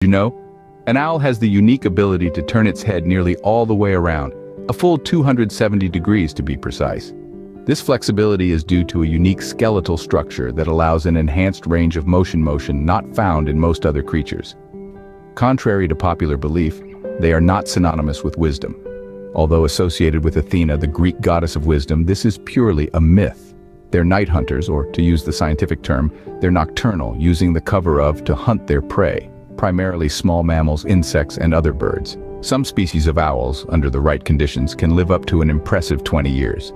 you know? An owl has the unique ability to turn its head nearly all the way around, a full 270 degrees to be precise. This flexibility is due to a unique skeletal structure that allows an enhanced range of motion not found in most other creatures. Contrary to popular belief, they are not synonymous with wisdom. Although associated with Athena, the Greek goddess of wisdom, this is purely a myth. They're night hunters, or to use the scientific term, they're nocturnal, using the cover of to hunt their prey, primarily small mammals, insects, and other birds. Some species of owls, under the right conditions, can live up to an impressive 20 years.